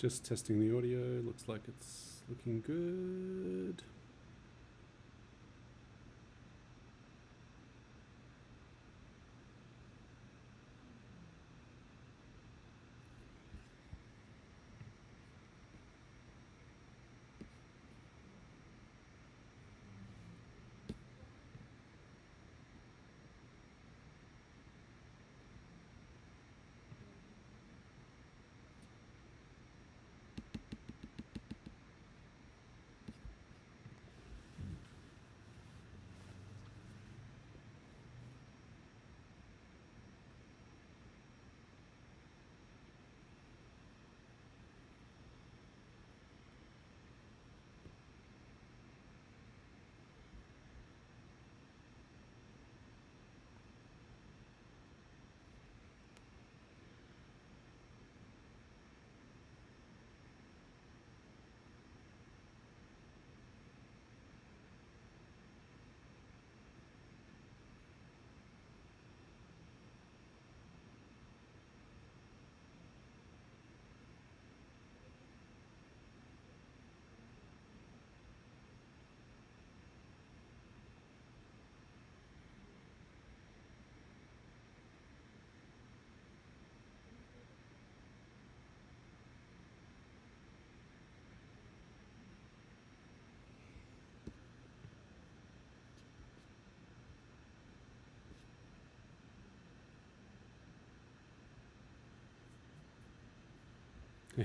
Just testing the audio. Looks like it's looking good.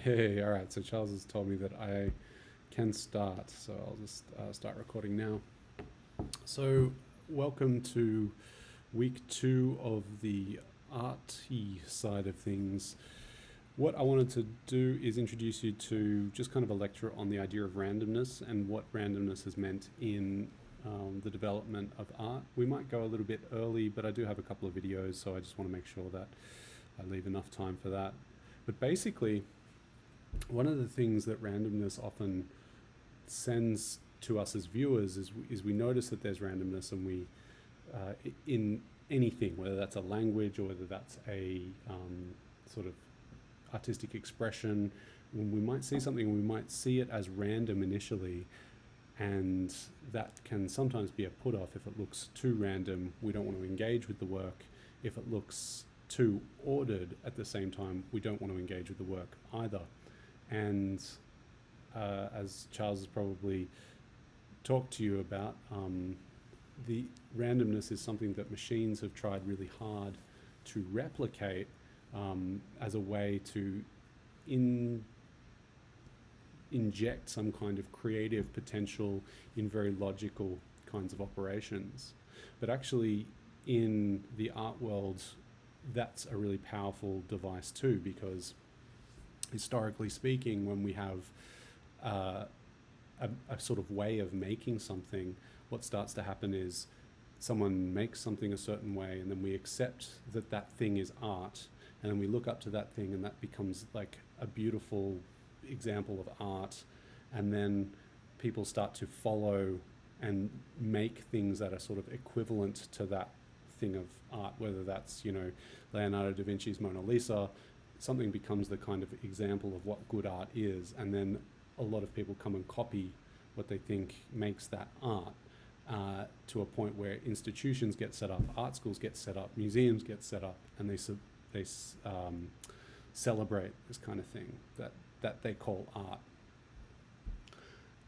Hey, all right, so Charles has told me that I can start, so I'll just start recording now. So welcome to week 2 of the arty side of things. What I wanted to do is introduce you to just kind of a lecture on the idea of randomness and what randomness has meant in the development of art. We might go a little bit early, but I do have a couple of videos, so I just want to make sure that I leave enough time for that. But basically, one of the things that randomness often sends to us as viewers is we notice that there's randomness, and we in anything, whether that's a language or whether that's a sort of artistic expression, when we might see something, we might see it as random initially, and that can sometimes be a put-off. If it looks too random, we don't want to engage with the work. If it looks too ordered at the same time, we don't want to engage with the work either. And as Charles has probably talked to you about, the randomness is something that machines have tried really hard to replicate as a way to inject some kind of creative potential in very logical kinds of operations. But actually, in the art world, that's a really powerful device too, because historically speaking, when we have a sort of way of making something, what starts to happen is someone makes something a certain way, and then we accept that that thing is art, and then we look up to that thing, and that becomes like a beautiful example of art, and then people start to follow and make things that are sort of equivalent to that thing of art, whether that's, you know, Leonardo da Vinci's Mona Lisa. Something becomes the kind of example of what good art is, and then a lot of people come and copy what they think makes that art, to a point where institutions get set up, art schools get set up, museums get set up, and they celebrate this kind of thing that they call art.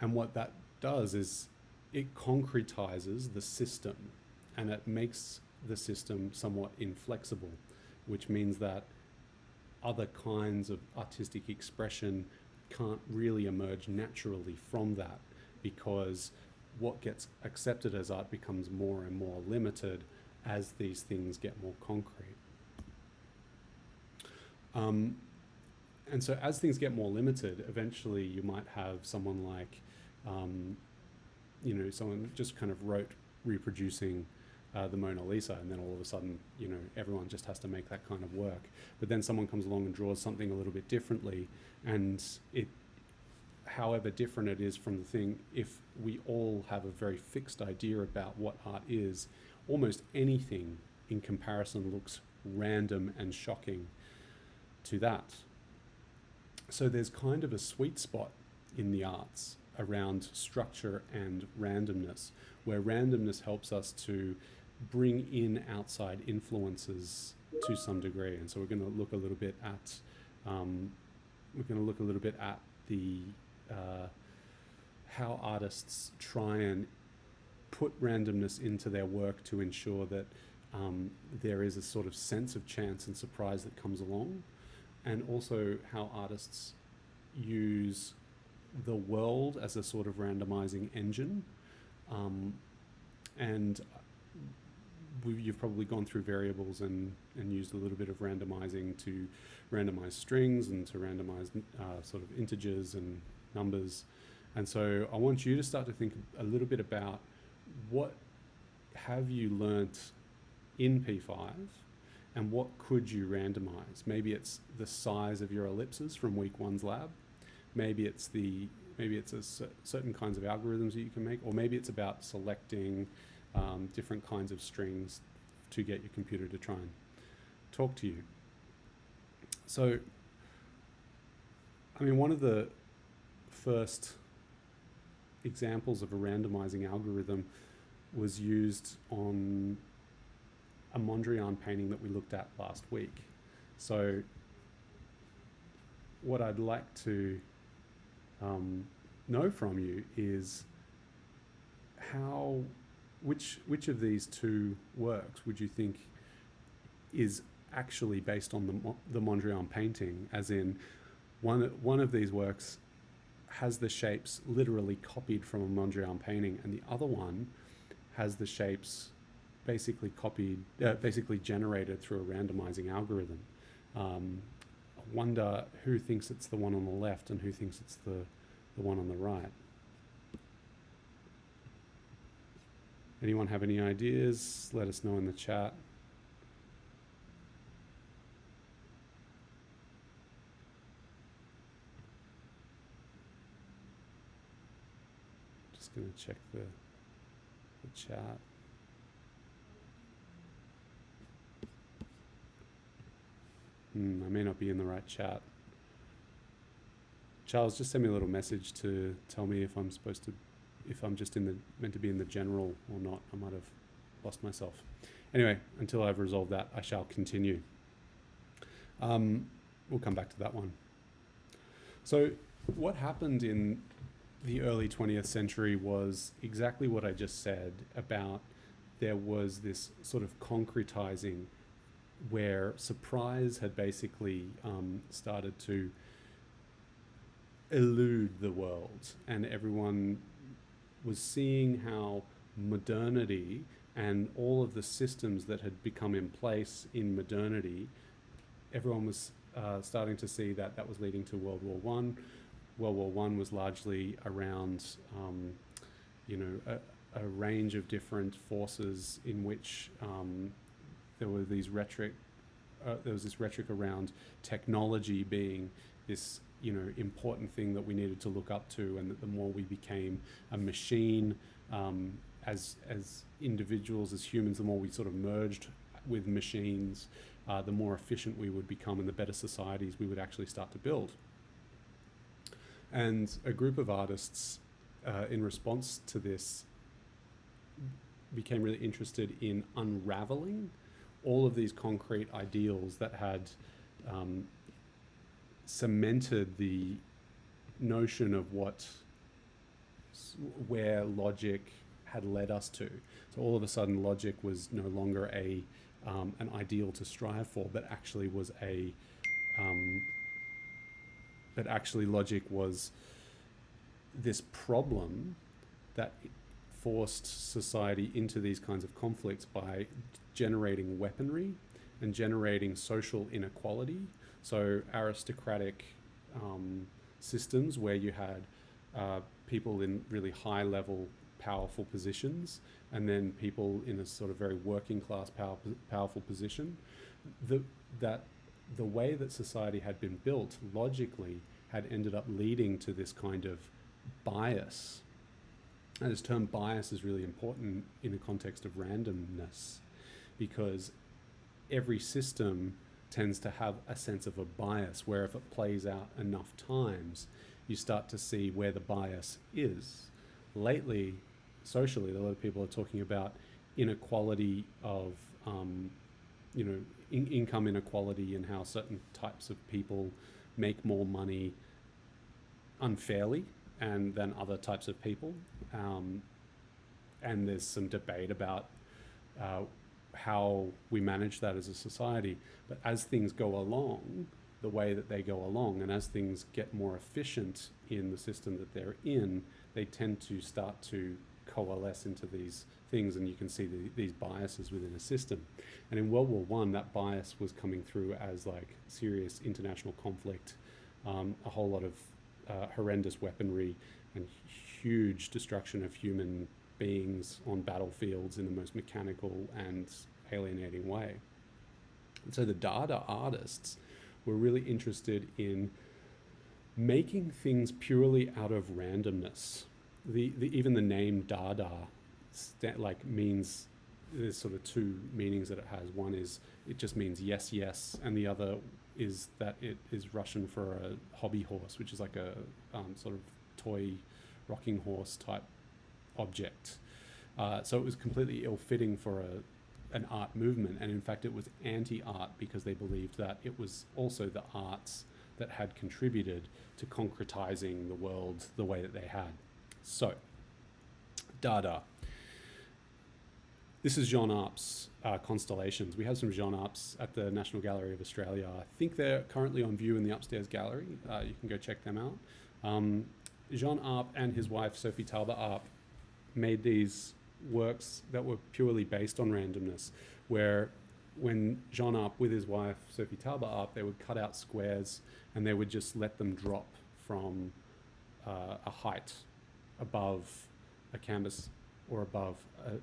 And what that does is it concretizes the system, and it makes the system somewhat inflexible, which means that other kinds of artistic expression can't really emerge naturally from that, because what gets accepted as art becomes more and more limited as these things get more concrete. And so as things get more limited, eventually you might have someone like, you know, someone just kind of wrote reproducing the Mona Lisa, and then all of a sudden, you know, everyone just has to make that kind of work. But then someone comes along and draws something a little bit differently, and it, however different it is from the thing, if we all have a very fixed idea about what art is, almost anything in comparison looks random and shocking to that. So there's kind of a sweet spot in the arts around structure and randomness, where randomness helps us to bring in outside influences to some degree. And so we're going to look a little bit at the how artists try and put randomness into their work to ensure that there is a sort of sense of chance and surprise that comes along, and also how artists use the world as a sort of randomizing engine. And you've probably gone through variables and used a little bit of randomizing to randomize strings and to randomize sort of integers and numbers. And so I want you to start to think a little bit about what have you learnt in P5 and what could you randomize. Maybe it's the size of your ellipses from week 1's lab. Maybe it's certain kinds of algorithms that you can make, or maybe it's about selecting different kinds of strings to get your computer to try and talk to you. So, I mean, one of the first examples of a randomizing algorithm was used on a Mondrian painting that we looked at last week. So what I'd like to know from you is which of these two works would you think is actually based on the Mondrian painting, as in one of these works has the shapes literally copied from a Mondrian painting, and the other one has the shapes basically generated through a randomizing algorithm. I wonder who thinks it's the one on the left and who thinks it's the one on the right. Anyone have any ideas? Let us know in the chat. Just going to check the chat. I may not be in the right chat. Charles, just send me a little message to tell me if I'm just meant to be in the general or not. I might have lost myself. Anyway, until I've resolved that, I shall continue. We'll come back to that one. So what happened in the early 20th century was exactly what I just said about there was this sort of concretizing where surprise had basically started to elude the world, and everyone was seeing how modernity and all of the systems that had become in place in modernity, everyone was starting to see that that was leading to World War One. World War One was largely around, a range of different forces in which there was this rhetoric around technology being this, important thing that we needed to look up to, and that the more we became a machine as individuals, as humans, the more we sort of merged with machines, the more efficient we would become and the better societies we would actually start to build. And a group of artists, in response to this, became really interested in unraveling all of these concrete ideals that had cemented the notion of where logic had led us to. So all of a sudden, logic was no longer an ideal to strive for, but actually was logic was this problem that forced society into these kinds of conflicts by generating weaponry and generating social inequality. So aristocratic systems where you had people in really high level powerful positions, and then people in a sort of very working class powerful position. The way that society had been built logically had ended up leading to this kind of bias. And this term bias is really important in the context of randomness, because every system tends to have a sense of a bias, where if it plays out enough times, you start to see where the bias is. Lately, socially, a lot of people are talking about inequality of, income inequality, and how certain types of people make more money unfairly and than other types of people. And there's some debate about how we manage that as a society. But as things go along, the way that they go along, and as things get more efficient in the system that they're in, they tend to start to coalesce into these things, and you can see these biases within a system. And in World War I, that bias was coming through as like serious international conflict, a whole lot of horrendous weaponry, and huge destruction of human beings on battlefields in the most mechanical and alienating way. And so the Dada artists were really interested in making things purely out of randomness. Even the name Dada means, there's sort of two meanings that it has. One is it just means yes, yes, and the other is that it is Russian for a hobby horse, which is like a sort of toy rocking horse type object. So it was completely ill-fitting for an art movement, and in fact it was anti-art, because they believed that it was also the arts that had contributed to concretizing the world the way that they had. So, Dada. This is Jean Arp's constellations. We have some Jean Arps at the National Gallery of Australia. I think they're currently on view in the upstairs gallery. You can go check them out. Jean Arp and his wife, Sophie Talbot Arp, made these works that were purely based on randomness, where when Jean Arp with his wife, Sophie Talbot Arp, they would cut out squares and they would just let them drop from a height above a canvas or above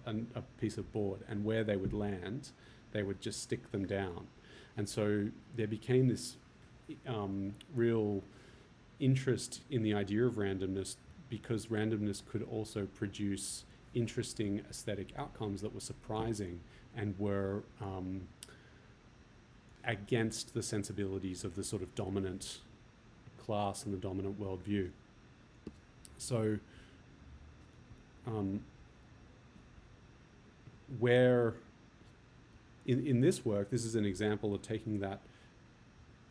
a piece of board, and where they would land, they would just stick them down. And so there became this real interest in the idea of randomness, because randomness could also produce interesting aesthetic outcomes that were surprising and were against the sensibilities of the sort of dominant class and the dominant worldview. So where in this work, this is an example of taking that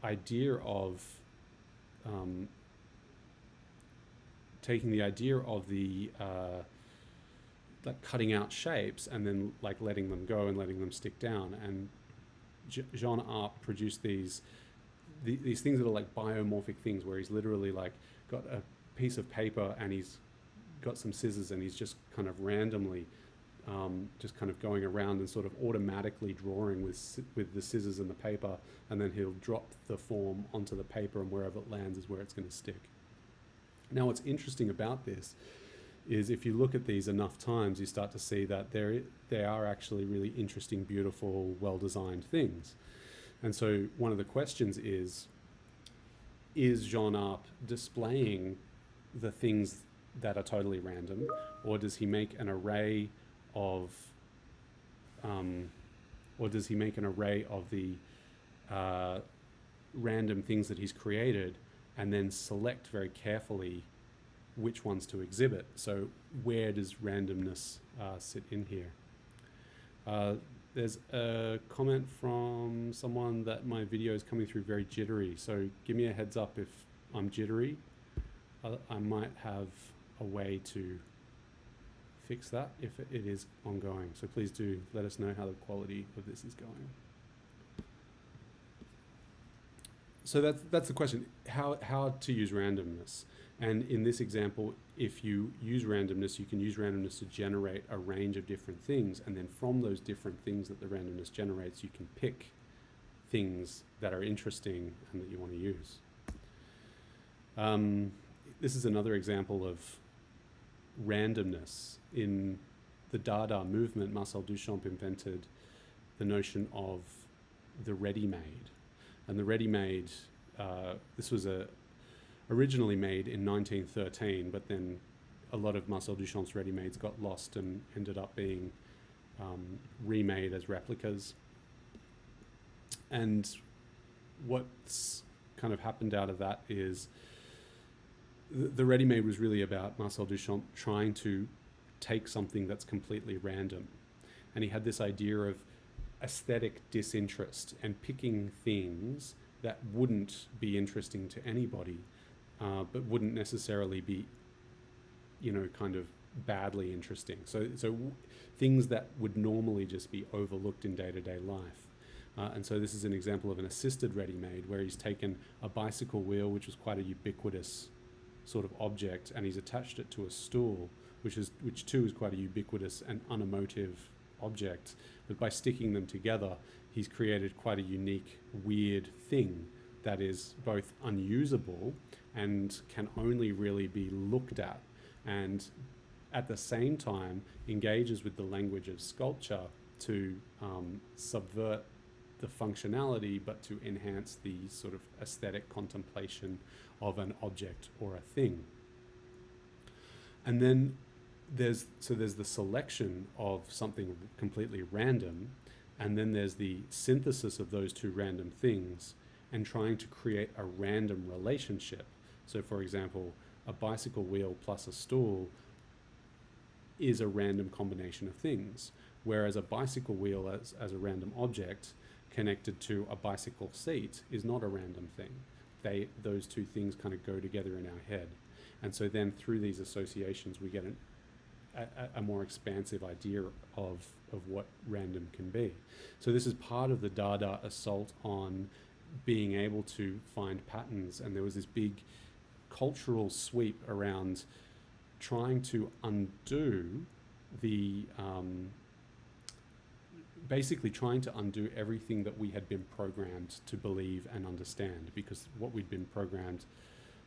idea of the like cutting out shapes and then like letting them go and letting them stick down. And Jean Arp produced these things that are like biomorphic things, where he's literally like got a piece of paper and he's got some scissors and he's just kind of randomly just kind of going around and sort of automatically drawing with the scissors and the paper, and then he'll drop the form onto the paper, and wherever it lands is where it's going to stick. Now what's interesting about this is if you look at these enough times, you start to see that they are actually really interesting, beautiful, well-designed things. And so one of the questions is Jean Arp displaying the things that are totally random, or does he make an array of the random things that he's created, and then select very carefully which ones to exhibit? So where does randomness sit in here? There's a comment from someone that my video is coming through very jittery, so give me a heads up if I'm jittery. I might have a way to fix that if it is ongoing. So please do let us know how the quality of this is going. So that's the question, how to use randomness. And in this example, if you use randomness, you can use randomness to generate a range of different things, and then from those different things that the randomness generates, you can pick things that are interesting and that you want to use. This is another example of randomness. In the Dada movement, Marcel Duchamp invented the notion of the ready-made. And the ready-made, this was originally made in 1913, but then a lot of Marcel Duchamp's ready-mades got lost and ended up being remade as replicas. And what's kind of happened out of that is the ready-made was really about Marcel Duchamp trying to take something that's completely random. And he had this idea of aesthetic disinterest and picking things that wouldn't be interesting to anybody, but wouldn't necessarily be, kind of badly interesting. So things that would normally just be overlooked in day-to-day life. And so this is an example of an assisted ready-made where he's taken a bicycle wheel, which was quite a ubiquitous sort of object, and he's attached it to a stool, which too is quite a ubiquitous and unemotive object. But by sticking them together, he's created quite a unique, weird thing that is both unusable and can only really be looked at, and at the same time engages with the language of sculpture to subvert the functionality, but to enhance the sort of aesthetic contemplation of an object or a thing. And then there's the selection of something completely random, and then there's the synthesis of those two random things and trying to create a random relationship. So for example, a bicycle wheel plus a stool is a random combination of things, whereas a bicycle wheel as a random object connected to a bicycle seat is not a random thing. Those two things kind of go together in our head. And so then through these associations, we get a more expansive idea of what random can be. So this is part of the Dada assault on being able to find patterns. And there was this big cultural sweep around trying to undo basically trying to undo everything that we had been programmed to believe and understand, because what we'd been programmed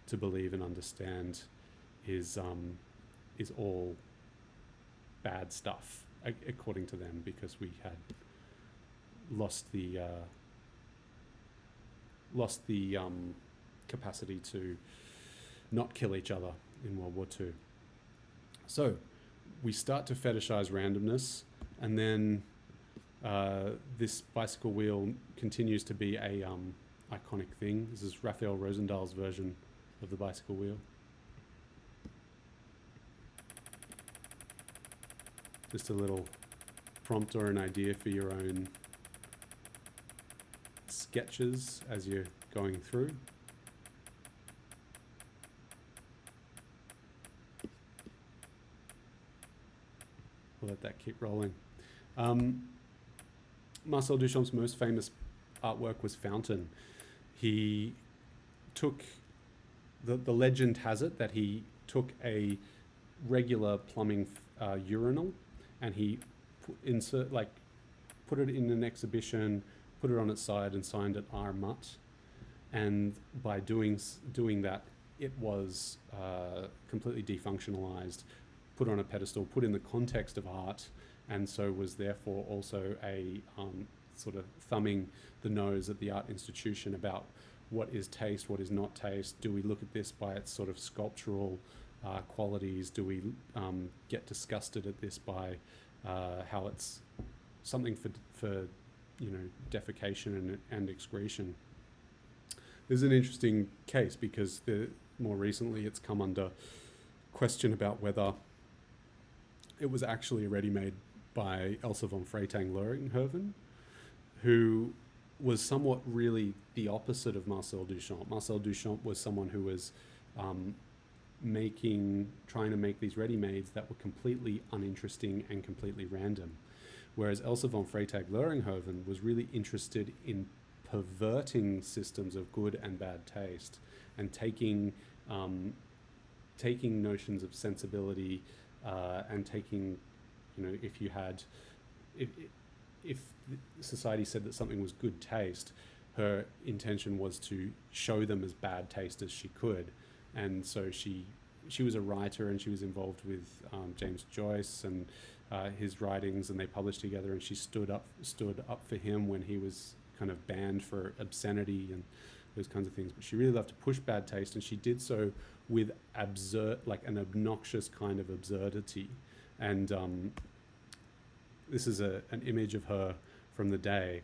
to believe and understand is all bad stuff, according to them, because we had lost the capacity to not kill each other in World War II. So we start to fetishize randomness, and then this bicycle wheel continues to be a iconic thing. This is Raphael Rosendahl's version of the bicycle wheel. Just a little prompt or an idea for your own sketches as you're going through. We'll let that keep rolling. Marcel Duchamp's most famous artwork was Fountain. He took, the legend has it that he took a regular plumbing urinal and he put it in an exhibition, put it on its side and signed it R. Mutt. And by doing that, it was completely defunctionalized, put on a pedestal, put in the context of art, and so was therefore also a sort of thumbing the nose at the art institution about what is taste, what is not taste. Do we look at this by its sort of sculptural qualities? Do we get disgusted at this by how it's something for defecation and excretion? This is an interesting case because more recently it's come under question about whether it was actually ready-made by Elsa von Freytag, who was somewhat really the opposite of Marcel Duchamp. Marcel Duchamp was someone who was trying to make these ready-mades that were completely uninteresting and completely random. Whereas Elsa von Freytag was really interested in perverting systems of good and bad taste and taking notions of sensibility and taking, if society said that something was good taste, her intention was to show them as bad taste as she could. And so she was a writer, and she was involved with James Joyce and his writings, and they published together, and she stood up for him when he was kind of banned for obscenity and those kinds of things. But she really loved to push bad taste, and she did so with an obnoxious kind of absurdity. And this is an image of her from the day.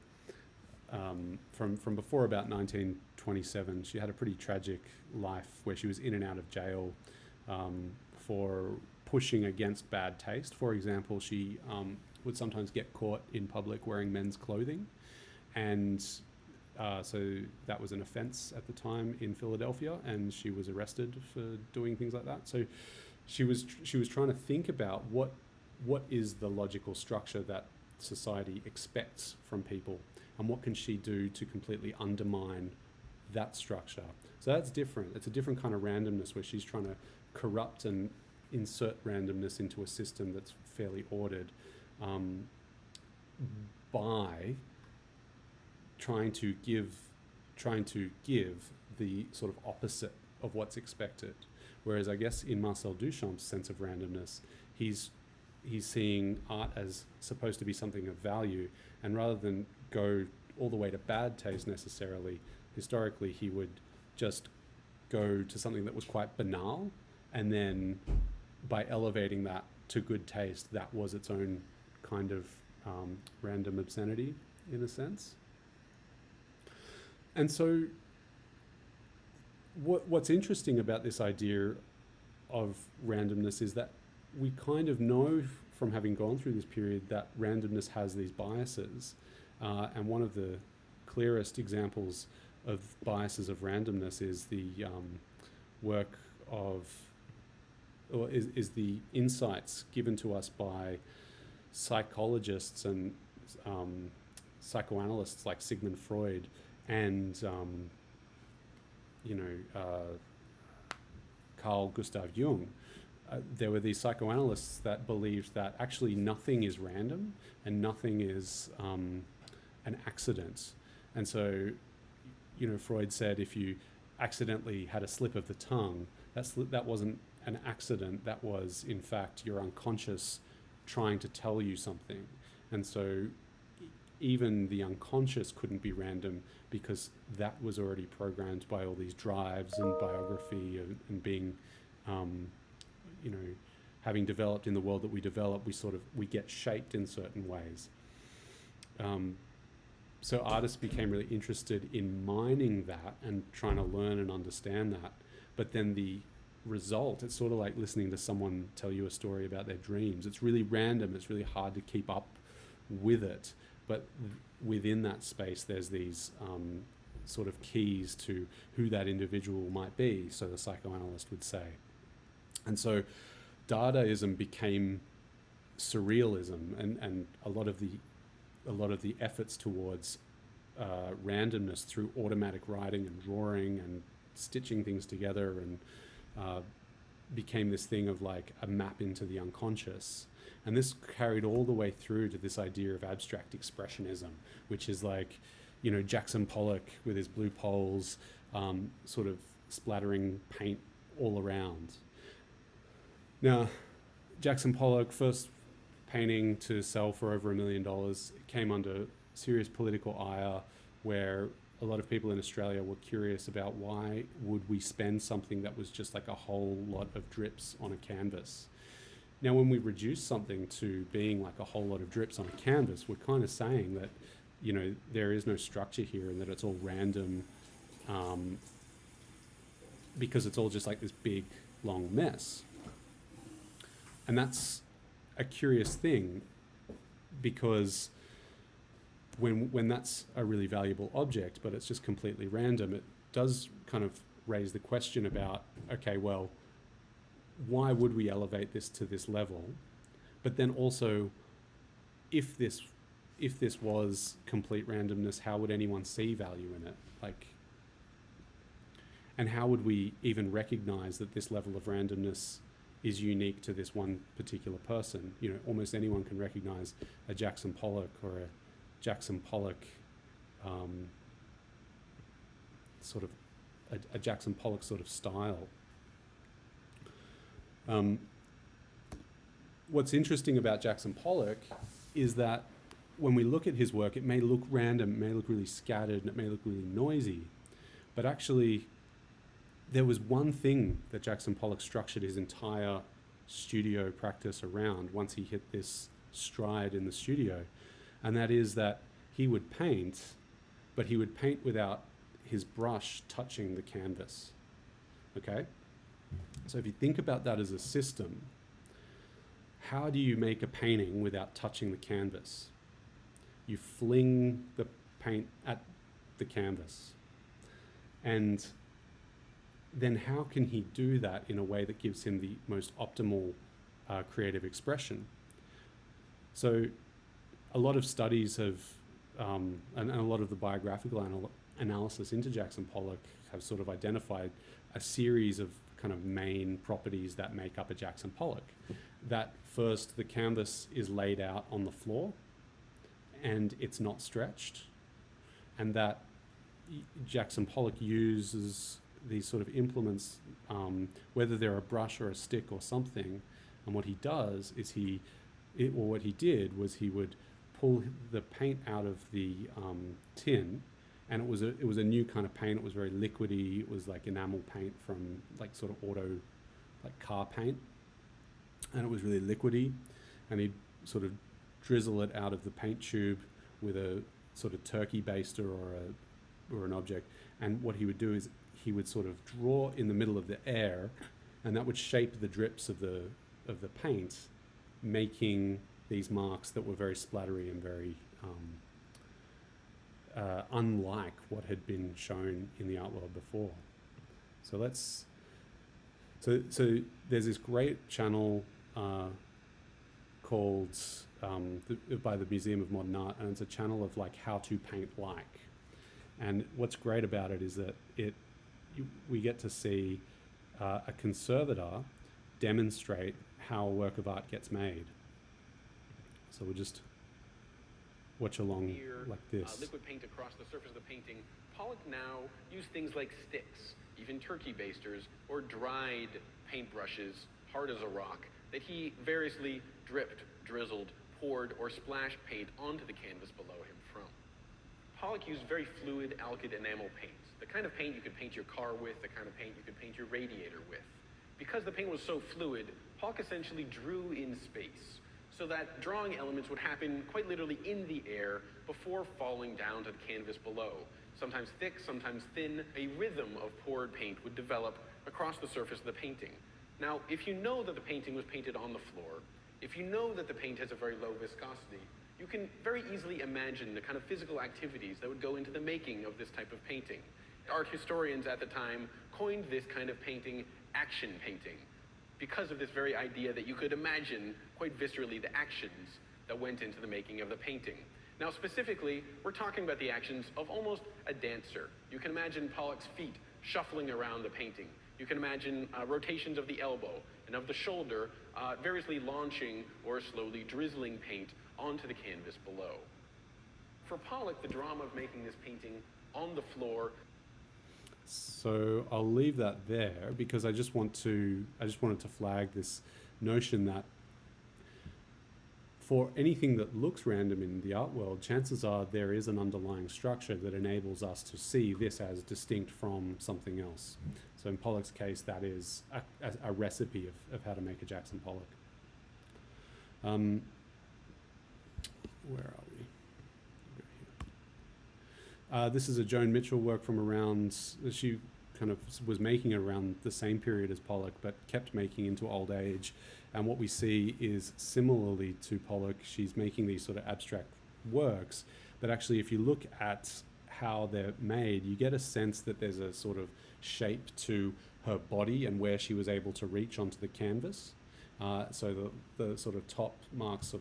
from before about 1927. She had a pretty tragic life where she was in and out of jail for pushing against bad taste. For example, she would sometimes get caught in public wearing men's clothing, and so that was an offence at the time in Philadelphia, and she was arrested for doing things like that. So she was trying to think about what is the logical structure that society expects from people, and what can she do to completely undermine that structure. So that's different. It's a different kind of randomness where she's trying to corrupt and insert randomness into a system that's fairly ordered by trying to give the sort of opposite of what's expected. Whereas I guess in Marcel Duchamp's sense of randomness, he's seeing art as supposed to be something of value, and rather than go all the way to bad taste necessarily, historically he would just go to something that was quite banal, and then by elevating that to good taste, that was its own kind of random obscenity in a sense. And so what's interesting about this idea of randomness is that we kind of know from having gone through this period that randomness has these biases. And one of the clearest examples of biases of randomness is the work of, or is the insights given to us by psychologists and psychoanalysts like Sigmund Freud and Carl Gustav Jung. There were these psychoanalysts that believed that actually nothing is random and nothing is an accident. And so, Freud said if you accidentally had a slip of the tongue, that wasn't an accident, that was in fact your unconscious trying to tell you something. And so even the unconscious couldn't be random because that was already programmed by all these drives and biography and being, having developed in the world that we develop, we get shaped in certain ways. So artists became really interested in mining that and trying to learn and understand that. But then the result, it's sort of like listening to someone tell you a story about their dreams. It's really random, it's really hard to keep up with it. But within that space, there's these sort of keys to who that individual might be, so the psychoanalyst would say. And so Dadaism became surrealism, and a lot of the efforts towards randomness through automatic writing and drawing and stitching things together and became this thing of like a map into the unconscious. And this carried all the way through to this idea of abstract expressionism, which is like, Jackson Pollock with his blue poles, sort of splattering paint all around. Now, Jackson Pollock, first painting to sell for over $1 million, came under serious political ire, where a lot of people in Australia were curious about why would we spend something that was just like a whole lot of drips on a canvas. Now, when we reduce something to being like a whole lot of drips on a canvas, we're kind of saying that, there is no structure here and that it's all random, because it's all just like this big, long mess. And that's a curious thing, because when that's a really valuable object, but it's just completely random, it does kind of raise the question about, okay, well, why would we elevate this to this level? But then also, if this was complete randomness, how would anyone see value in it? And how would we even recognize that this level of randomness is unique to this one particular person? Almost anyone can recognize a Jackson Pollock or a Jackson Pollock sort of a Jackson Pollock sort of style. What's interesting about Jackson Pollock is that when we look at his work, it may look random, it may look really scattered, and it may look really noisy, but actually there was one thing that Jackson Pollock structured his entire studio practice around once he hit this stride in the studio, and that is that he would paint but he would paint without his brush touching the canvas. Okay? So if you think about that as a system, how do you make a painting without touching the canvas? You fling the paint at the canvas. And then how can he do that in a way that gives him the most optimal creative expression? So a lot of studies have, and a lot of the biographical analysis into Jackson Pollock have sort of identified a series of kind of main properties that make up a Jackson Pollock. That first, the canvas is laid out on the floor and it's not stretched, and that Jackson Pollock uses these sort of implements, whether they're a brush or a stick or something, and what he does is what he did was he would pull the paint out of the tin, and it was a new kind of paint. It was very liquidy. It was like enamel paint from like sort of like car paint, and it was really liquidy, and he'd sort of drizzle it out of the paint tube with a sort of turkey baster or an object, and what he would do is he would sort of draw in the middle of the air, and that would shape the drips of the paint, making these marks that were very splattery and very unlike what had been shown in the art world before. So so there's this great channel called by the Museum of Modern Art, and it's a channel of like how to paint like. And what's great about it is that we get to see a conservator demonstrate how a work of art gets made. So we'll just watch along like this. Liquid paint across the surface of the painting. Pollock now used things like sticks, even turkey basters, or dried paintbrushes, hard as a rock, that he variously dripped, drizzled, poured, or splashed paint onto the canvas below him from. Pollock used very fluid alkyd enamel paints, the kind of paint you could paint your car with, the kind of paint you could paint your radiator with. Because the paint was so fluid, Pollock essentially drew in space, so that drawing elements would happen quite literally in the air before falling down to the canvas below. Sometimes thick, sometimes thin, a rhythm of poured paint would develop across the surface of the painting. Now, if you know that the painting was painted on the floor, if you know that the paint has a very low viscosity, you can very easily imagine the kind of physical activities that would go into the making of this type of painting. Art historians at the time coined this kind of painting action painting, because of this very idea that you could imagine quite viscerally the actions that went into the making of the painting. Now specifically, we're talking about the actions of almost a dancer. You can imagine Pollock's feet shuffling around the painting. You can imagine rotations of the elbow and of the shoulder, variously launching or slowly drizzling paint onto the canvas below. For Pollock, the drama of making this painting on the floor. So I'll leave that there because I just wanted to flag this notion that for anything that looks random in the art world, chances are there is an underlying structure that enables us to see this as distinct from something else. So in Pollock's case, that is a recipe of how to make a Jackson Pollock. Where are we? This is a Joan Mitchell work from around, she kind of was making around the same period as Pollock, but kept making into old age. And what we see is similarly to Pollock, she's making these sort of abstract works, but actually if you look at how they're made, you get a sense that there's a sort of shape to her body and where she was able to reach onto the canvas. So the sort of top marks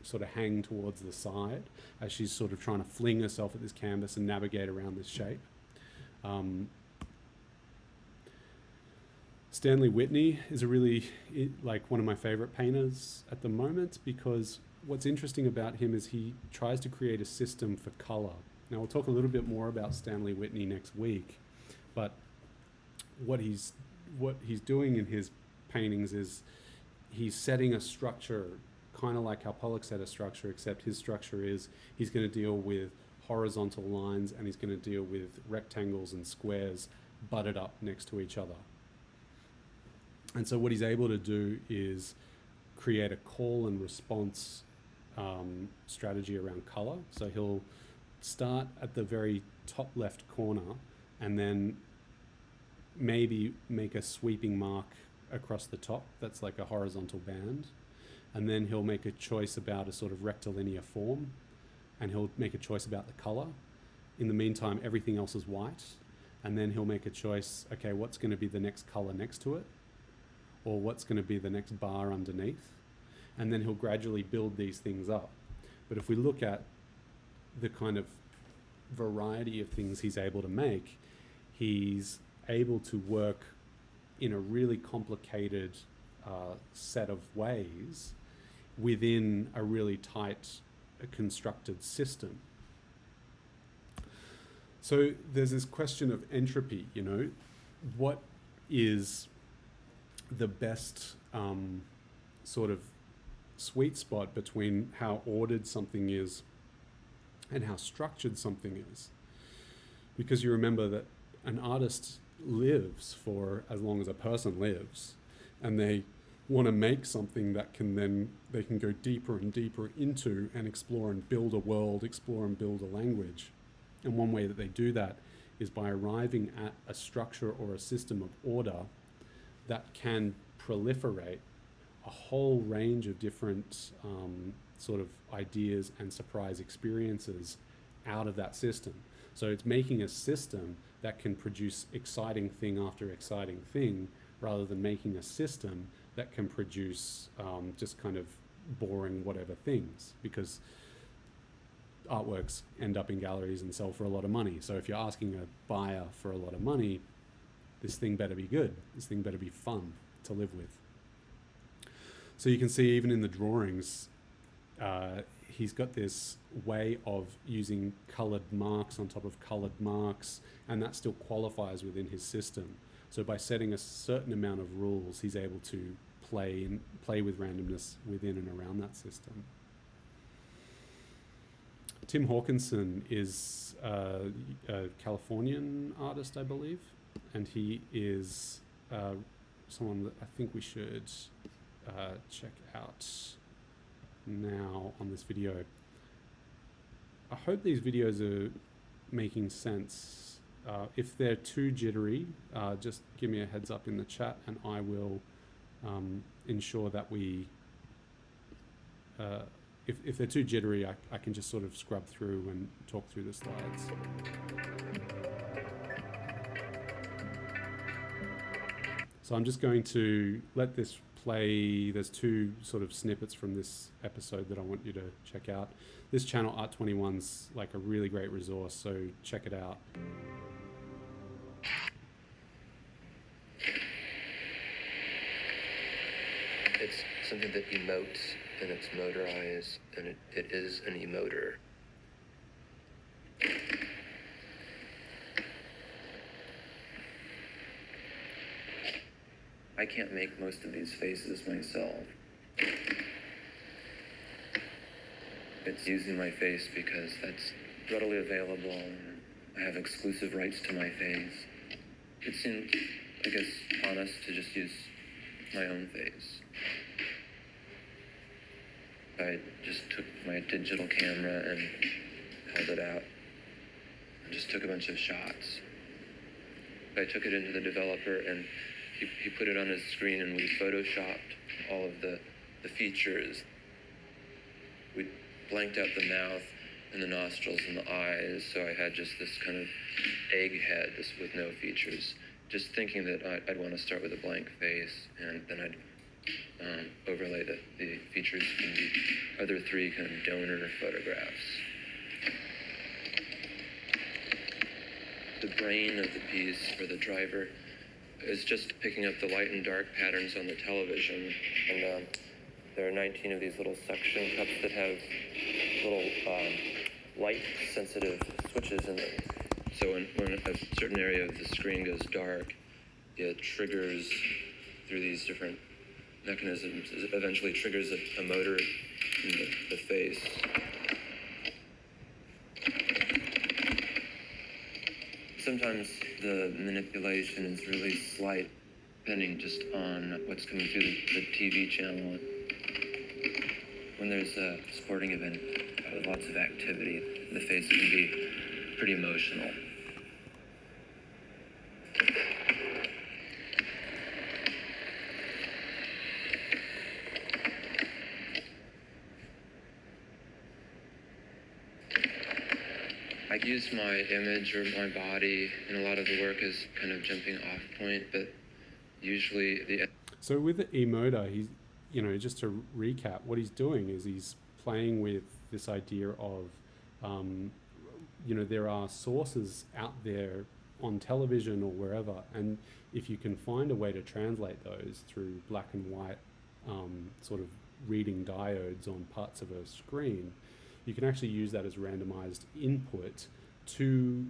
sort of hang towards the side as she's sort of trying to fling herself at this canvas and navigate around this shape. Stanley Whitney is like one of my favorite painters at the moment, because what's interesting about him is he tries to create a system for color. Now we'll talk a little bit more about Stanley Whitney next week, but what he's doing in his paintings is he's setting a structure kind of like how Pollock set a structure, except his structure is he's going to deal with horizontal lines and he's going to deal with rectangles and squares butted up next to each other. And so what he's able to do is create a call and response strategy around color. So he'll start at the very top left corner and then maybe make a sweeping mark across the top that's like a horizontal band, and then he'll make a choice about a sort of rectilinear form, and he'll make a choice about the color. In the meantime, everything else is white, and then he'll make a choice, okay, what's going to be the next color next to it, or what's going to be the next bar underneath, and then he'll gradually build these things up. But if we look at the kind of variety of things he's able to make, he's able to work in a really complicated set of ways within a really tight constructed system. So there's this question of entropy, you know, what is the best sort of sweet spot between how ordered something is and how structured something is? Because you remember that an artist lives for as long as a person lives, and they want to make something that can then, they can go deeper and deeper into and explore and build a world, explore and build a language. And one way that they do that is by arriving at a structure or a system of order that can proliferate a whole range of different sort of ideas and surprise experiences out of that system. So it's making a system that can produce exciting thing after exciting thing, rather than making a system that can produce just kind of boring whatever things, because artworks end up in galleries and sell for a lot of money. So if you're asking a buyer for a lot of money, this thing better be good. This thing better be fun to live with. So you can see even in the drawings, he's got this way of using colored marks on top of colored marks, and that still qualifies within his system. So by setting a certain amount of rules, he's able to play with randomness within and around that system. Tim Hawkinson is a Californian artist, I believe, and he is someone that I think we should check out now on this video. I hope these videos are making sense. If they're too jittery, just give me a heads up in the chat, and I will ensure that we if they're too jittery, I can just sort of scrub through and talk through the slides. So I'm just going to let this play. There's two sort of snippets from this episode that I want you to check out. This channel, Art21's like a really great resource, so check it out. It's something that emotes, and it's motorized, and it is an emoter. I can't make most of these faces myself. It's using my face because that's readily available, and I have exclusive rights to my face. It seemed, I guess, honest to just use my own face. I just took my digital camera and held it out and just took a bunch of shots. I took it into the developer, and he put it on his screen, and we photoshopped all of the features. We blanked out the mouth and the nostrils and the eyes, so I had just this kind of egg head, this with no features. Just thinking that I'd want to start with a blank face, and then I'd overlay the features from the other three kind of donor photographs. The brain of the piece, for the driver, is just picking up the light and dark patterns on the television. And there are 19 of these little suction cups that have little light-sensitive switches in them. So when a certain area of the screen goes dark, it triggers through these different mechanisms. It eventually triggers a motor in the face. Sometimes the manipulation is really slight, depending just on what's coming through the TV channel. When there's a sporting event with lots of activity, the face can be pretty emotional. I use my image or my body in a lot of the work as kind of jumping off point, but usually the... So with the emoter, he's, just to recap, what he's doing is he's playing with this idea of, there are sources out there on television or wherever, and if you can find a way to translate those through black and white sort of reading diodes on parts of a screen, you can actually use that as randomized input to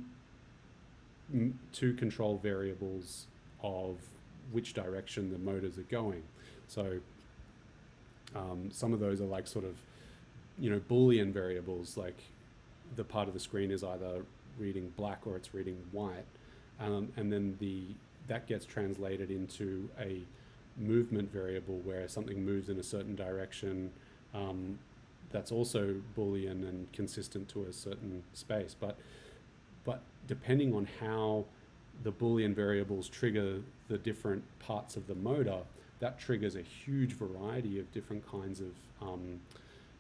control variables of which direction the motors are going. So some of those are like sort of, Boolean variables, like the part of the screen is either reading black or it's reading white, and then that gets translated into a movement variable where something moves in a certain direction. That's also Boolean and consistent to a certain space, but depending on how the Boolean variables trigger the different parts of the motor, that triggers a huge variety of different kinds of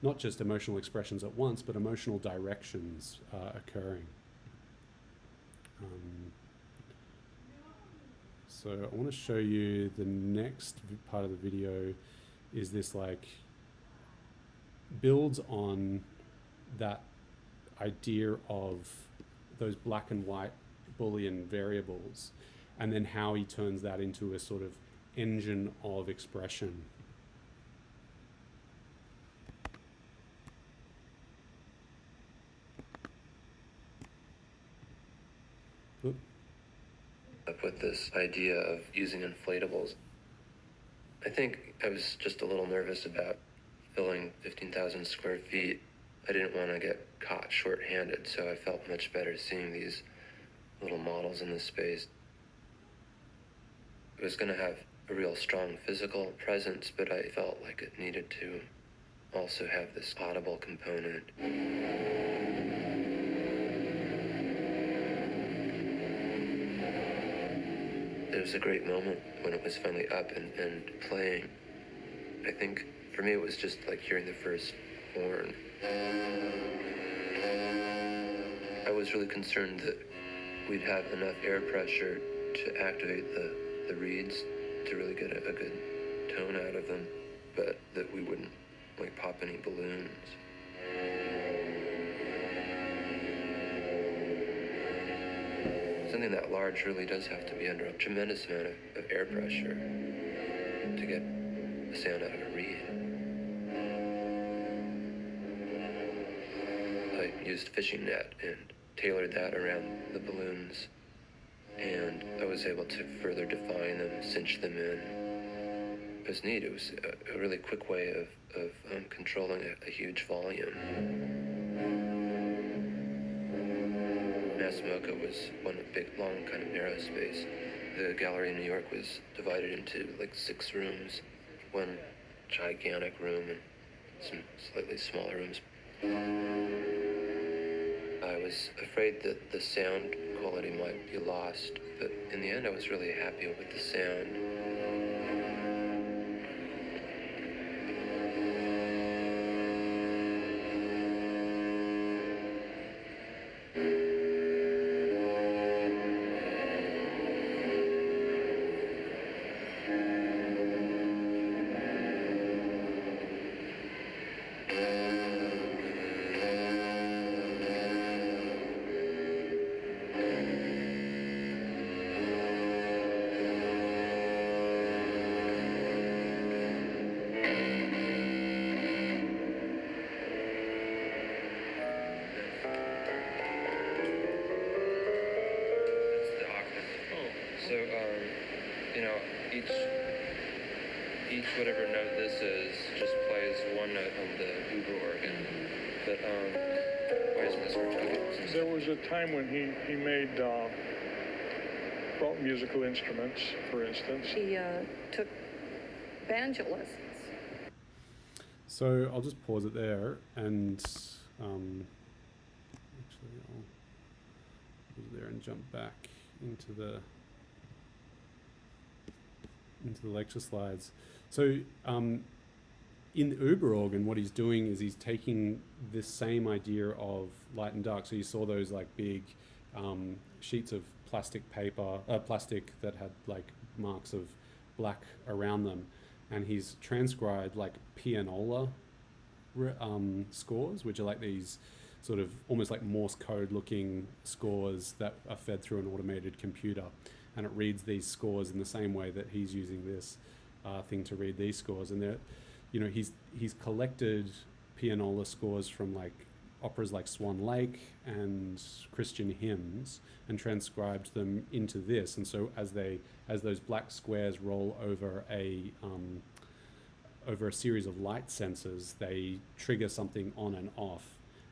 not just emotional expressions at once, but emotional directions occurring. So I want to show you the next part of the video is this like builds on that idea of those black and white Boolean variables, and then how he turns that into a sort of engine of expression. Oop. Up with this idea of using inflatables. I think I was just a little nervous about filling 15,000 square feet. I didn't want to get caught short-handed, so I felt much better seeing these little models in this space. It was going to have a real strong physical presence, but I felt like it needed to also have this audible component. It was a great moment when it was finally up and playing. I think for me it was just like hearing the first horn. I was really concerned that we'd have enough air pressure to activate the reeds to really get a good tone out of them, but that we wouldn't like pop any balloons. Something that large really does have to be under a tremendous amount of air pressure to get the sound out of a reed. I used fishing net and tailored that around the balloons, and I was able to further define them, cinch them in. It was neat. It was a really quick way of controlling a huge volume. Mocha was one big, long, kind of narrow space. The gallery in New York was divided into like 6 rooms, one gigantic room and some slightly smaller rooms. I was afraid that the sound quality might be lost, but in the end I was really happy with the sound. Each whatever note this is just plays one note on the Uber organ. But why isn't this working? There was a time when he made brought musical instruments, for instance. He took banjo lessons. So I'll just pause it there, and So I'll go there and jump back into the lecture slides. So in the Uber organ, what he's doing is he's taking this same idea of light and dark. So you saw those like big sheets of plastic that had like marks of black around them, and he's transcribed like pianola scores, which are like these sort of almost like Morse code looking scores that are fed through an automated computer, and it reads these scores in the same way that he's using this thing to read these scores. And they're, you know, he's collected pianola scores from like operas like Swan Lake and Christian hymns and transcribed them into this. And so as those black squares roll over a series of light sensors, they trigger something on and off.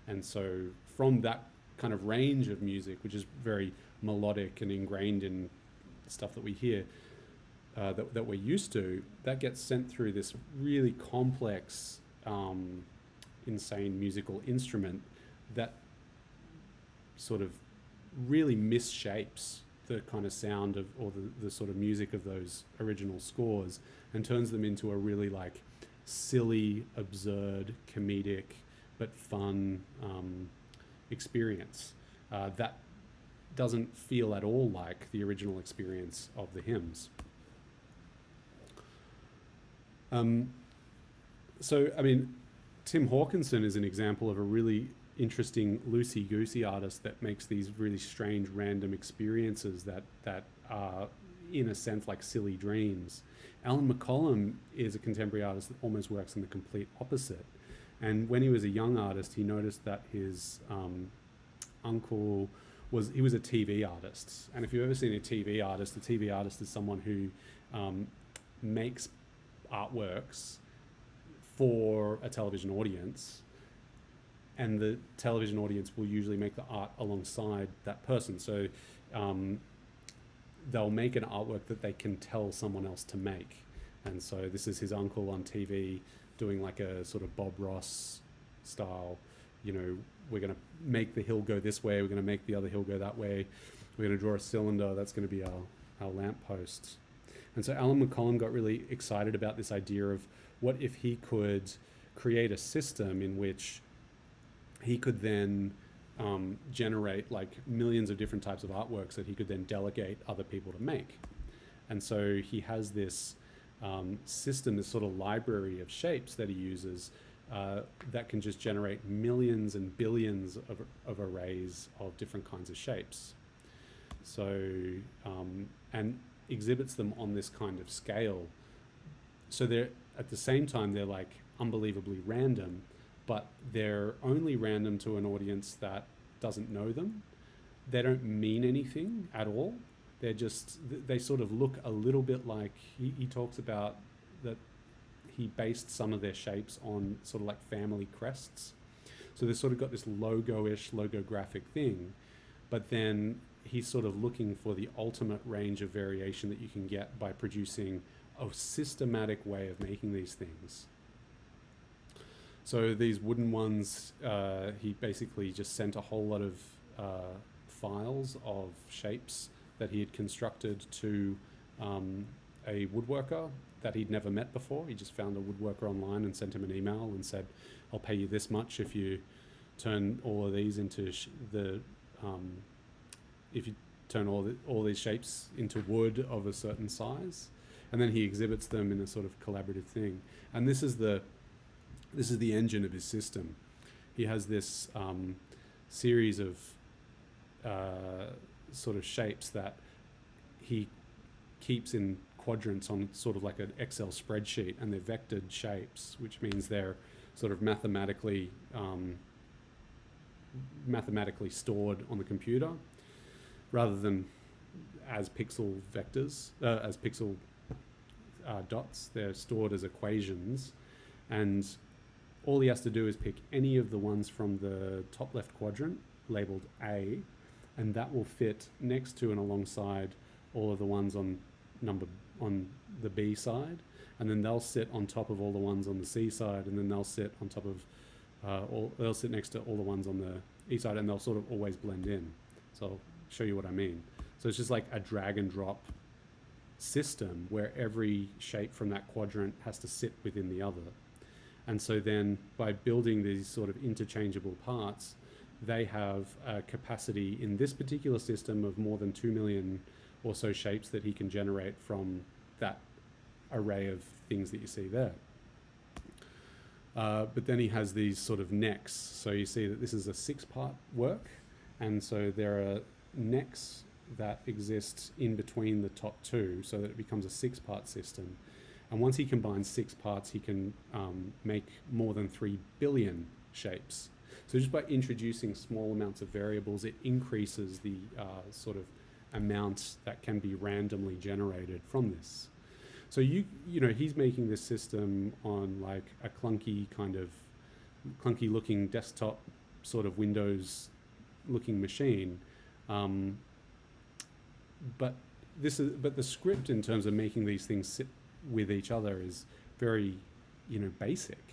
And so from that kind of range of music, which is very melodic and ingrained in stuff that we hear, that we're used to, that gets sent through this really complex, insane musical instrument that sort of really misshapes the kind of sound of, or the sort of music of those original scores, and turns them into a really like silly, absurd, comedic, but fun experience that doesn't feel at all like the original experience of the hymns. So, I mean, Tim Hawkinson is an example of a really interesting loosey-goosey artist that makes these really strange random experiences that are, in a sense, like silly dreams. Alan Mccollum is a contemporary artist that almost works in the complete opposite. And when he was a young artist, he noticed that his uncle was a TV artist. And if you've ever seen a TV artist is someone who makes artworks for a television audience, and the television audience will usually make the art alongside that person. So they'll make an artwork that they can tell someone else to make. And so this is his uncle on TV doing like a sort of Bob Ross style, you know, we're going to make the hill go this way, we're going to make the other hill go that way, we're going to draw a cylinder, that's going to be our lamppost. And so Alan Mccollum got really excited about this idea of what if he could create a system in which he could then generate like millions of different types of artworks that he could then delegate other people to make. And so he has this system, this sort of library of shapes that he uses that can just generate millions and billions of arrays of different kinds of shapes. So, and exhibits them on this kind of scale. So they're, at the same time, they're like unbelievably random, but they're only random to an audience that doesn't know them. They don't mean anything at all. They're just, they sort of look a little bit like, he talks about that he based some of their shapes on sort of like family crests. So they've sort of got this logo-ish, logographic thing, but then he's sort of looking for the ultimate range of variation that you can get by producing a systematic way of making these things. So these wooden ones, he basically just sent a whole lot of files of shapes that he had constructed to a woodworker that he'd never met before. He just found a woodworker online and sent him an email and said, I'll pay you this much if you turn all of these into if you turn all these shapes into wood of a certain size. And then he exhibits them in a sort of collaborative thing. And this is the engine of his system. He has this series of sort of shapes that he keeps in quadrants on sort of like an Excel spreadsheet, and they're vectored shapes, which means they're sort of mathematically stored on the computer rather than as pixel vectors, as pixel dots. They're stored as equations, and all he has to do is pick any of the ones from the top left quadrant labeled A, and that will fit next to and alongside all of the ones on the B side, and then they'll sit on top of all the ones on the C side, and then they'll sit on top of they'll sit next to all the ones on the each side, and they'll sort of always blend in. So I'll show you what I mean. So it's just like a drag and drop system where every shape from that quadrant has to sit within the other. And so then by building these sort of interchangeable parts, they have a capacity in this particular system of more than 2 million or so shapes that he can generate from that array of things that you see there. But then he has these sort of necks. So you see that this is a 6-part work. And so there are necks that exist in between the top two so that it becomes a 6-part system. And once he combines 6 parts, he can make more than 3 billion shapes. So just by introducing small amounts of variables, it increases the sort of amount that can be randomly generated from this. So you know, he's making this system on like a clunky looking desktop sort of Windows looking machine. But the script in terms of making these things sit with each other is very, you know, basic.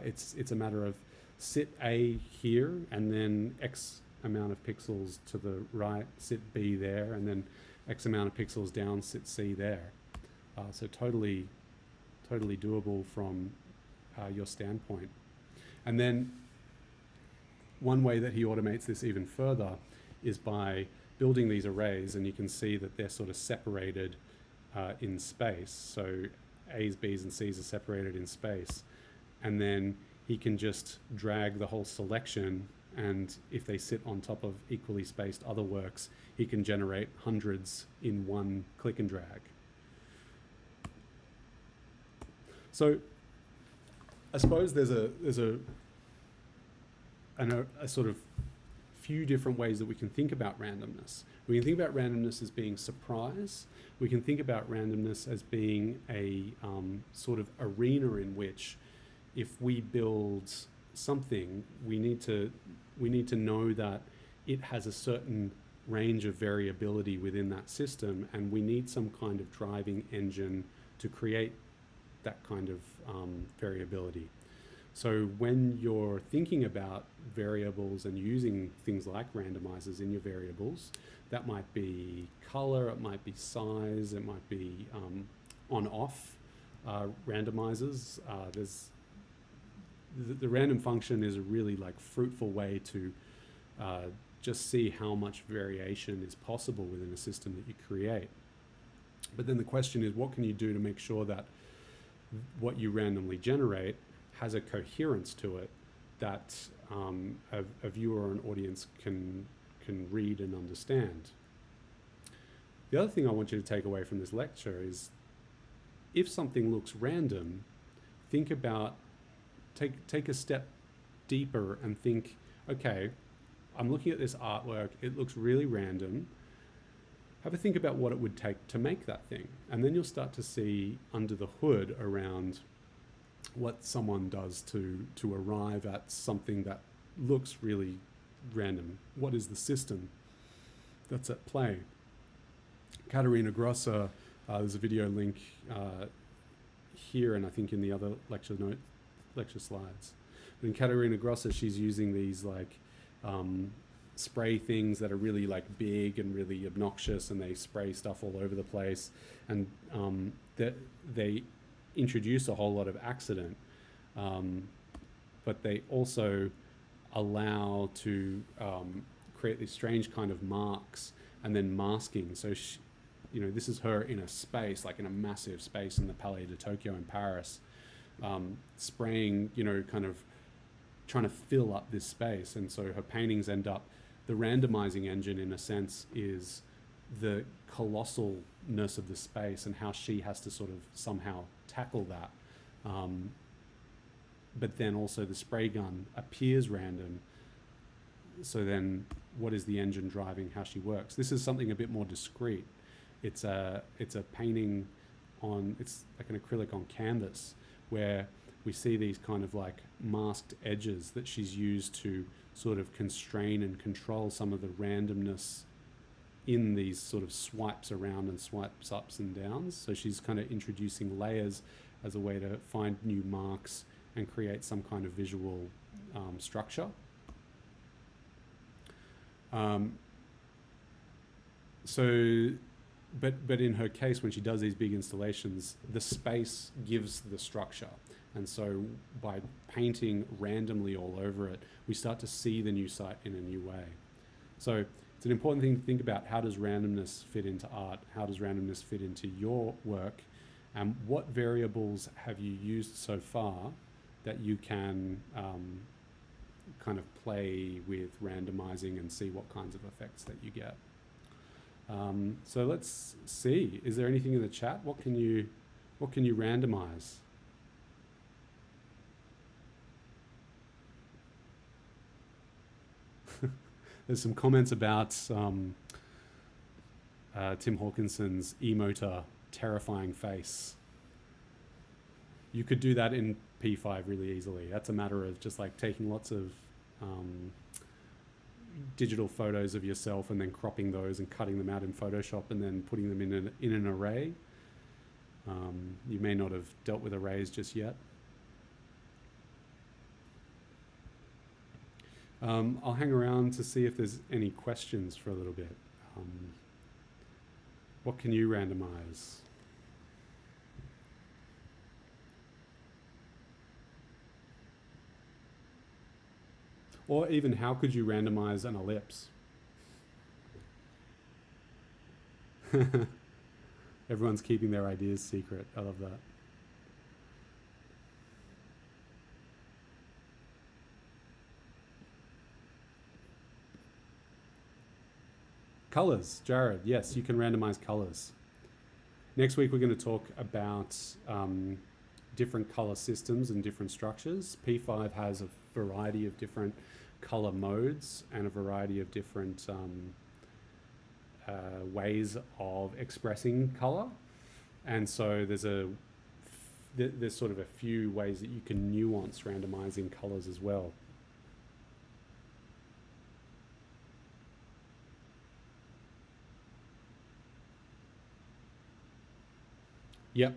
It's a matter of sit A here and then X amount of pixels to the right, sit B there, and then X amount of pixels down, sit C there. So totally doable from your standpoint. And then one way that he automates this even further is by building these arrays, and you can see that they're sort of separated in space. So A's, B's, and C's are separated in space. And then he can just drag the whole selection, and if they sit on top of equally spaced other works, he can generate hundreds in one click and drag. So I suppose there's a sort of few different ways that we can think about randomness. We can think about randomness as being surprise. We can think about randomness as being a sort of arena in which, if we build something, we need to know that it has a certain range of variability within that system, and we need some kind of driving engine to create that kind of variability. So when you're thinking about variables and using things like randomizers in your variables, that might be color, it might be size, it might be on-off randomizers. The random function is a really like fruitful way to just see how much variation is possible within a system that you create. But then the question is, what can you do to make sure that what you randomly generate has a coherence to it that a viewer or an audience can read and understand? The other thing I want you to take away from this lecture is, if something looks random, think about, take a step deeper and think, okay, I'm looking at this artwork, it looks really random. Have a think about what it would take to make that thing. And then you'll start to see under the hood around what someone does to arrive at something that looks really random. What is the system that's at play? Katarina Gross, there's a video link here, and I think in the other lecture slides. But in Katarina Gross, she's using these like spray things that are really like big and really obnoxious, and they spray stuff all over the place, and they introduce a whole lot of accident, but they also allow to create these strange kind of marks and then masking. So you know, this is her in a space, like in a massive space in the Palais de Tokyo in Paris, spraying, you know, kind of trying to fill up this space. And so her paintings end up, the randomizing engine in a sense is the colossalness of the space and how she has to sort of somehow tackle that. But then also the spray gun appears random. So then what is the engine driving how she works? This is something a bit more discrete. It's a painting on, it's like an acrylic on canvas, where we see these kind of like masked edges that she's used to sort of constrain and control some of the randomness in these sort of swipes around and swipes ups and downs. So she's kind of introducing layers as a way to find new marks and create some kind of visual structure. So, but in her case, when she does these big installations, the space gives the structure. And so by painting randomly all over it, we start to see the new site in a new way. So it's an important thing to think about. How does randomness fit into art? How does randomness fit into your work? And what variables have you used so far that you can kind of play with randomizing and see what kinds of effects that you get? So let's see. Is there anything in the chat? What can you randomize? There's some comments about Tim Hawkinson's emoter terrifying face. You could do that in P5 really easily. That's a matter of just like taking lots of digital photos of yourself and then cropping those and cutting them out in Photoshop and then putting them in an array. You may not have dealt with arrays just yet. I'll hang around to see if there's any questions for a little bit. What can you randomize? Or even how could you randomize an ellipse? Everyone's keeping their ideas secret. I love that. Colors, Jared. Yes, you can randomize colors. Next week, we're going to talk about different color systems and different structures. P5 has a variety of different color modes and a variety of different ways of expressing color. And so there's sort of a few ways that you can nuance randomizing colors as well. Yep.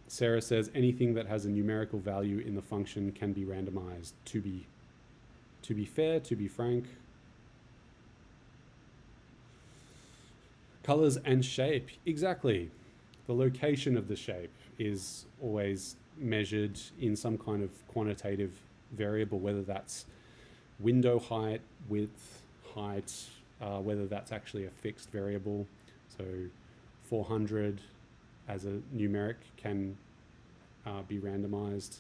Sarah says anything that has a numerical value in the function can be randomized. To be fair, to be frank. Colors and shape. Exactly. The location of the shape is always measured in some kind of quantitative variable, whether that's window height, width, height, whether that's actually a fixed variable. So 400 as a numeric can be randomized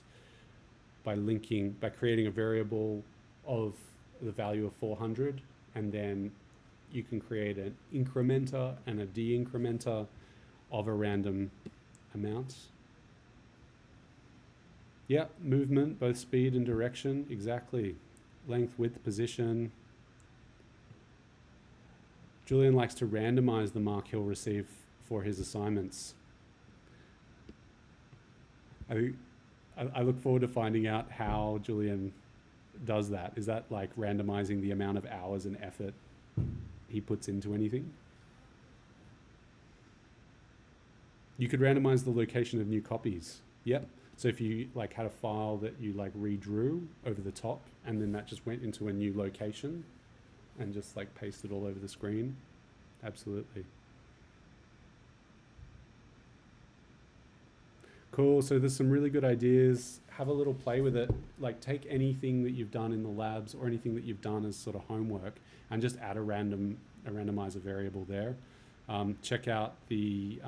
by creating a variable of the value of 400, and then you can create an incrementer and a de-incrementer of a random amount. Yeah, movement, both speed and direction, exactly. Length, width, position. Julian likes to randomize the mark he'll receive for his assignments. I look forward to finding out how Julian does that. Is that like randomizing the amount of hours and effort he puts into anything? You could randomize the location of new copies. Yep. So if you like had a file that you like redrew over the top and then that just went into a new location and just like pasted all over the screen. Absolutely. Cool, so there's some really good ideas. Have a little play with it. Like take anything that you've done in the labs or anything that you've done as sort of homework and just add a randomizer variable there. Check out the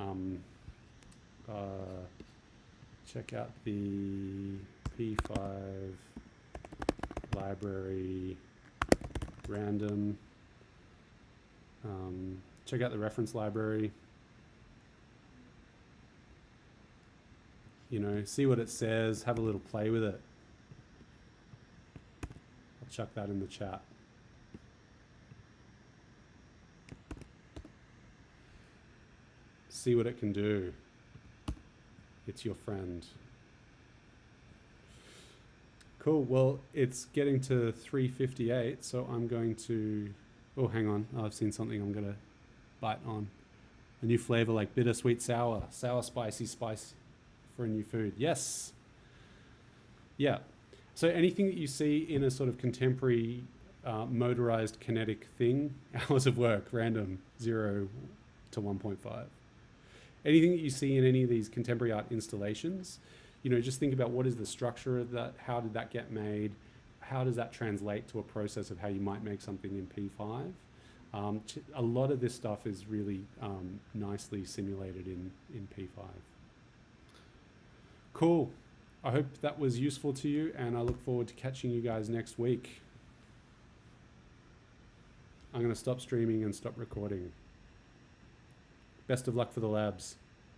P5 library random. Check out the reference library. You know, see what it says, have a little play with it. I'll chuck that in the chat. See what it can do. It's your friend. Cool, well, it's getting to 3:58, so I'm going to, oh, hang on, I've seen something I'm gonna bite on. A new flavor like bitter, sweet, sour, spicy, for a new food. Yes. Yeah. So anything that you see in a sort of contemporary motorized kinetic thing. Hours of work, random, 0 to 1.5. Anything that you see in any of these contemporary art installations, you know, just think about what is the structure of that, how did that get made, how does that translate to a process of how you might make something in P5. A lot of this stuff is really nicely simulated in P5. Cool. I hope that was useful to you, and I look forward to catching you guys next week. I'm going to stop streaming and stop recording. Best of luck for the labs.